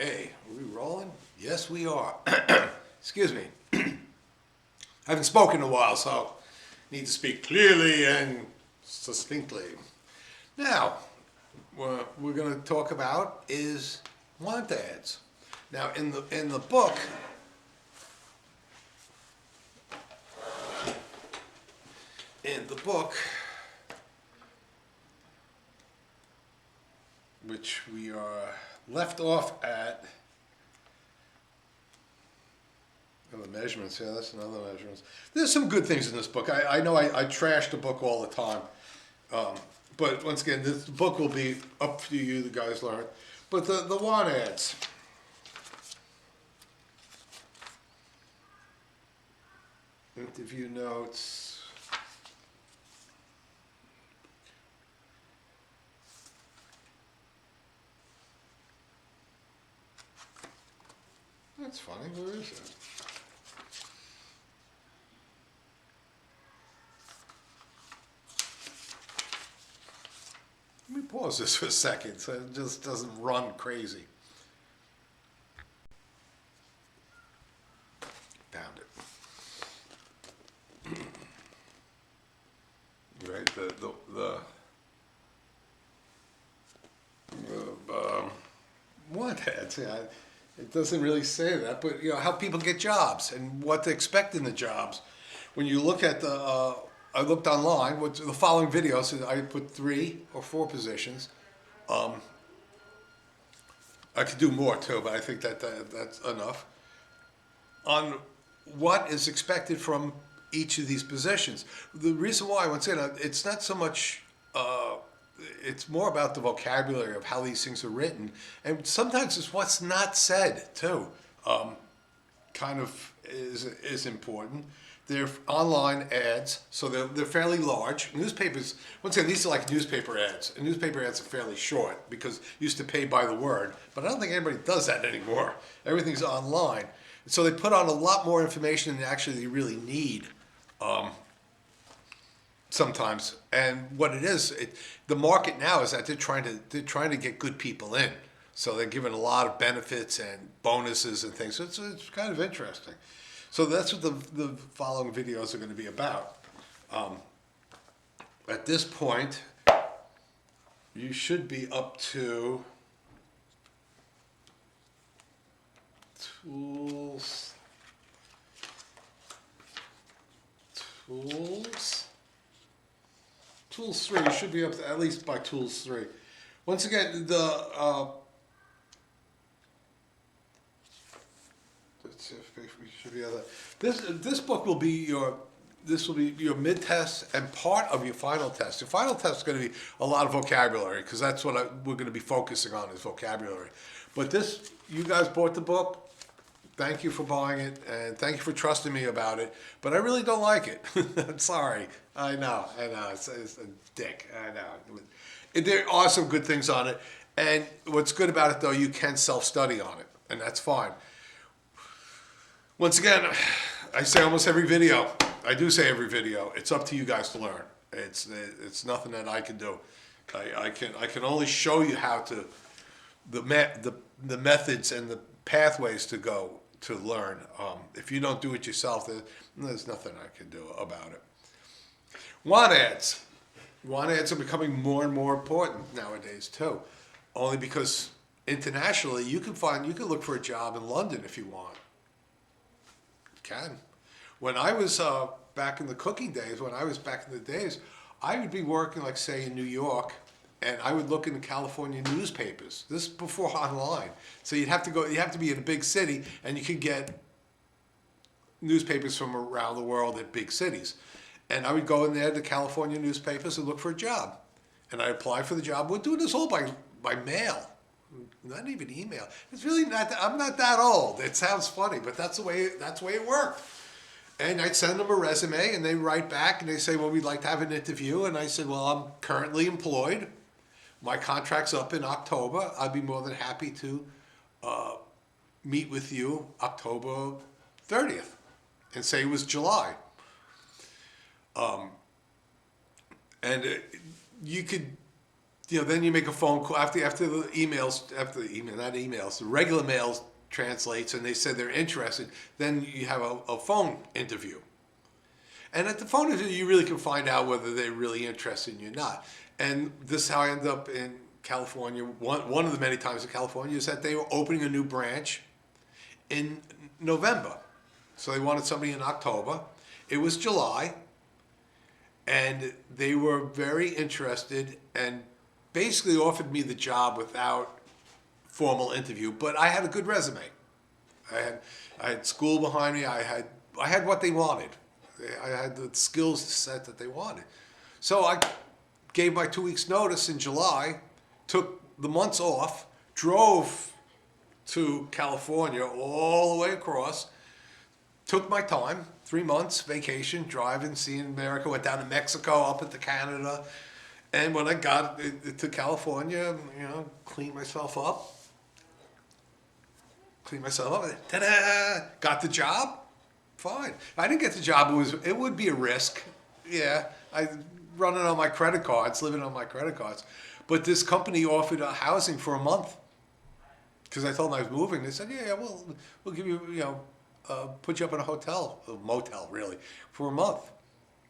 Okay, are we rolling? Yes, we are. Excuse me. I haven't spoken in a while, so need to speak clearly and succinctly. Now, what we're going to talk about is want ads. Now, in the book, which we are left off at. Oh, the measurements, yeah, that's another measurements. There's some good things in this book. I know I trash the book all the time. But once again, this book will be up to you, the guys learn. But the want ads. Interview notes. That's funny. Where is it? Let me pause this for a second so it just doesn't run crazy. Found it. Right, the want ads, yeah. It doesn't really say that, but you know how people get jobs and what to expect in the jobs. When you look at I looked online. What the following videos? I put 3 or 4 positions. I could do more too, but I think that's enough. On what is expected from each of these positions. The reason why, once again, it's not so much. It's more about the vocabulary of how these things are written, and sometimes it's what's not said too. Kind of is important. They're online ads, so they're fairly large. Newspapers, once again, these are like newspaper ads, and newspaper ads are fairly short because you used to pay by the word, but I don't think anybody does that anymore. Everything's online, so they put on a lot more information than actually you really need. Sometimes, and what it is, the market now is that they're trying to get good people in, so they're giving a lot of benefits and bonuses and things. So it's kind of interesting. So that's what the following videos are going to be about. At this point, you should be up to tools. Tools 3, you should be up to at least by Tools 3. Once again, should be other. This book will be your mid test and part of your final test. Your final test is going to be a lot of vocabulary because that's what we're going to be focusing on is vocabulary. But you guys bought the book. Thank you for buying it, and thank you for trusting me about it. But I really don't like it. I'm sorry. I know. It's a dick. I know. There are some good things on it, and what's good about it, though, you can self-study on it, and that's fine. Once again, I say almost every video. I do say every video. It's up to you guys to learn. It's nothing that I can do. I can only show you how to the methods and the pathways to go to learn. If you don't do it yourself, there's nothing I can do about it. Want ads. Want ads are becoming more and more important nowadays too. Only because internationally you can look for a job in London if you want. You can. When I was back in the cooking days, I would be working, like say in New York, and I would look in the California newspapers. This is before online. So you have to be in a big city, and you could get newspapers from around the world at big cities. And I would go in there to California newspapers and look for a job. And I apply for the job. We're doing this all by mail, not even email. It's really not, I'm not that old. It sounds funny, but that's the way it worked. And I'd send them a resume, and they write back, and they say, well, we'd like to have an interview. And I said, well, I'm currently employed. My contract's up in October. I'd be more than happy to meet with you October 30th, and say it was July. You could then you make a phone call after the emails, after the email, not emails, the regular mails translates, and they said they're interested. Then you have a phone interview, and at the phone interview, you really can find out whether they're really interested in you or not. And this is how I ended up in California. One of the many times in California is that they were opening a new branch in November, so they wanted somebody in October. It was July, and they were very interested and basically offered me the job without formal interview. But I had a good resume. I had school behind me. I had what they wanted. I had the skills set that they wanted. So I gave my 2 weeks notice in July, took the months off, drove to California all the way across, took my time, 3 months vacation, driving, seeing America, went down to Mexico, up into Canada. And when I got to California, cleaned myself up, ta-da, got the job, fine. If I didn't get the job, it would be a risk. Yeah, I running on my credit cards, living on my credit cards. But this company offered housing for a month because I told them I was moving. They said, yeah, we'll give you, put you up in a hotel, a motel really, for a month.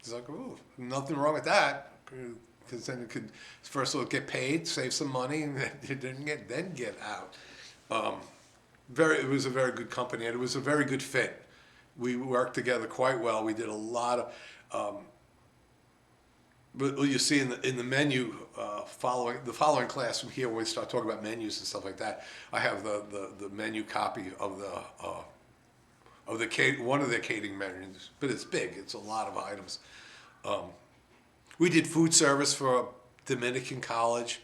It's like, ooh, nothing wrong with that. Because then you could first of all get paid, save some money, and then get out. It was a very good company, and it was a very good fit. We worked together quite well. We did a lot of. But you see in the menu following class from here, when we start talking about menus and stuff like that, I have the menu copy of one of their catering menus, but it's big. It's a lot of items. We did food service for a Dominican college,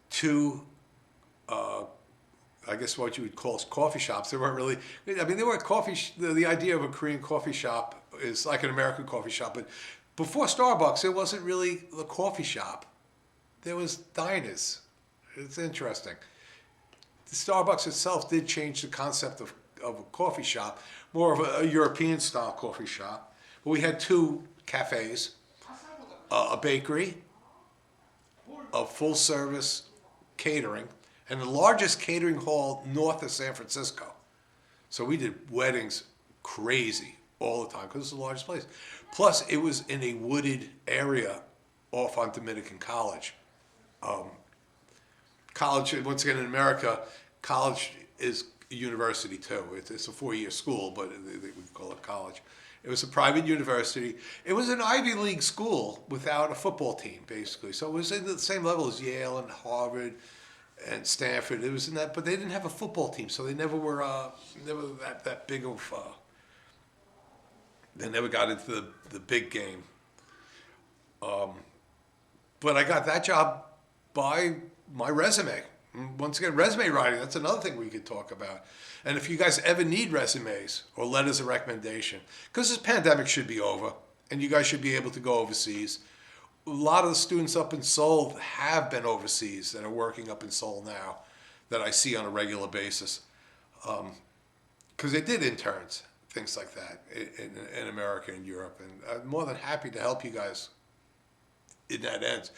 two, I guess what you would call coffee shops. They weren't really, they were the idea of a Korean coffee shop is like an American coffee shop, but before Starbucks, it wasn't really the coffee shop. There was diners. It's interesting. The Starbucks itself did change the concept of a coffee shop, more of a European style coffee shop. But we had two cafes, a bakery, a full service catering, and the largest catering hall north of San Francisco. So we did weddings crazy all the time because it's the largest place. Plus, it was in a wooded area off on Dominican College. College, once again in America, college is a university too. It's a 4-year school, but we call it college. It was a private university. It was an Ivy League school without a football team, basically. So it was in the same level as Yale and Harvard and Stanford. It was in that, but they didn't have a football team, so they never were never that big of. They never got into the big game. But I got that job by my resume. Once again, resume writing, that's another thing we could talk about. And if you guys ever need resumes or letters of recommendation, because this pandemic should be over and you guys should be able to go overseas. A lot of the students up in Seoul have been overseas that are working up in Seoul now that I see on a regular basis. Because they did interns, things like that in America and Europe. And I'm more than happy to help you guys in that end.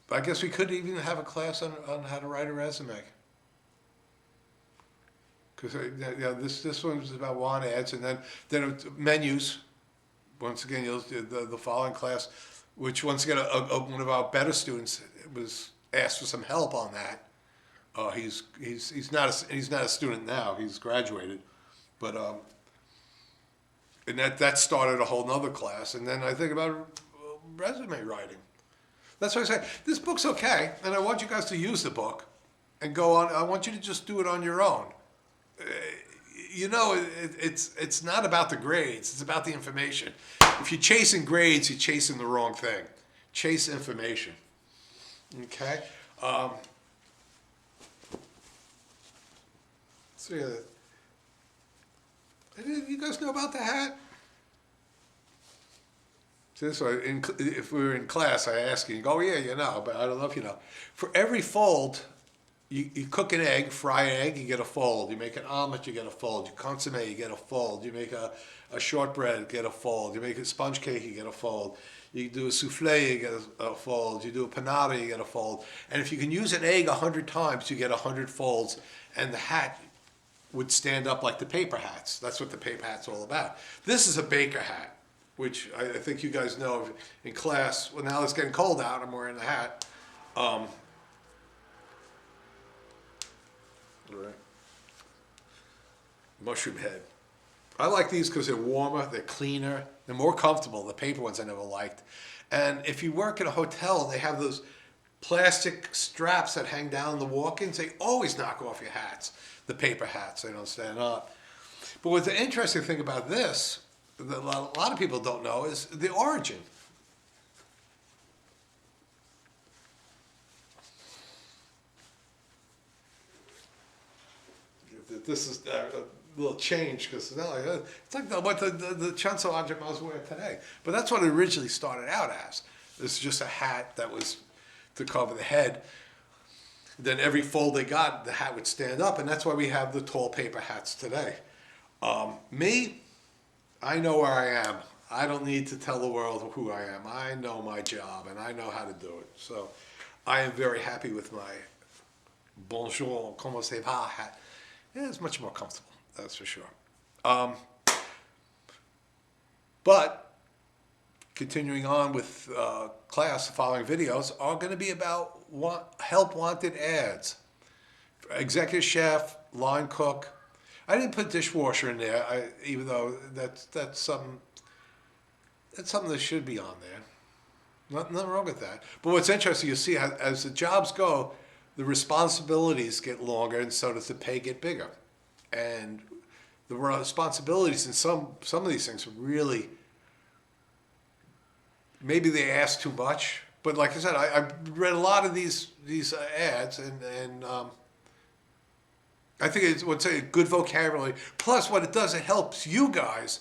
But I guess we could even have a class on how to write a resume. Because this one was about want ads, and then menus. Once again, the following class, which once again one of our better students was asked for some help on that. He's not a student now. He's graduated, but and that started a whole nother class. And then I think about resume writing. That's why I say this book's okay, and I want you guys to use the book and go on. I want you to just do it on your own. It's not about the grades. It's about the information. If you're chasing grades, you're chasing the wrong thing. Chase information. Okay. So you guys know about the hat? So if we were in class, I ask you go, yeah, you know, but I don't know if you know. For every fold, you cook an egg, fry an egg, you get a fold. You make an omelet, you get a fold. You consomme, you get a fold. You make a shortbread, get a fold. You make a sponge cake, you get a fold. You do a souffle, you get a fold. You do a panada, you get a fold. And if you can use an egg 100 times, you get 100 folds, and the hat would stand up like the paper hats. That's what the paper hat's all about. This is a baker hat, which I think you guys know in class. Well, now it's getting cold out, I'm wearing the hat. Right. Mushroom head. I like these because they're warmer, they're cleaner, they're more comfortable. The paper ones I never liked. And if you work at a hotel, they have those plastic straps that hang down the walk-ins. They always knock off your hats, the paper hats. They don't stand up. But what's the interesting thing about this, that a lot of people don't know, is the origin. This is a little change because it's like what the Chunso Ajumas wear today. But that's what it originally started out as. It's just a hat that was to cover the head. Then every fold they got, the hat would stand up, and that's why we have the tall paper hats today. Me, I know where I am. I don't need to tell the world who I am. I know my job, and I know how to do it. So I am very happy with my bonjour, comment ça va hat. Yeah, it's much more comfortable, that's for sure. But continuing on with class, the following videos are going to be about help wanted ads. Executive chef, line cook. I didn't put dishwasher in there, even though that's something that should be on there. Nothing wrong with that. But what's interesting, you see as the jobs go, the responsibilities get longer, and so does the pay get bigger. And the responsibilities in some of these things are really, maybe they ask too much. But like I said, I read a lot of these ads, and I think it's what's a good vocabulary. Plus, what it does, it helps you guys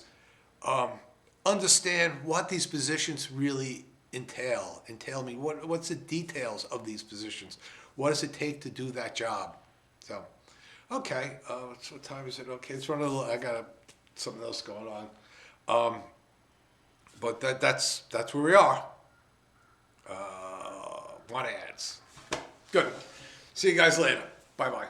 understand what these positions really entail. Me what's the details of these positions. What does it take to do that job? So, okay, what time is it? Okay, it's running a little. I got something else going on. But that's where we are. Want ads? Good. See you guys later. Bye bye.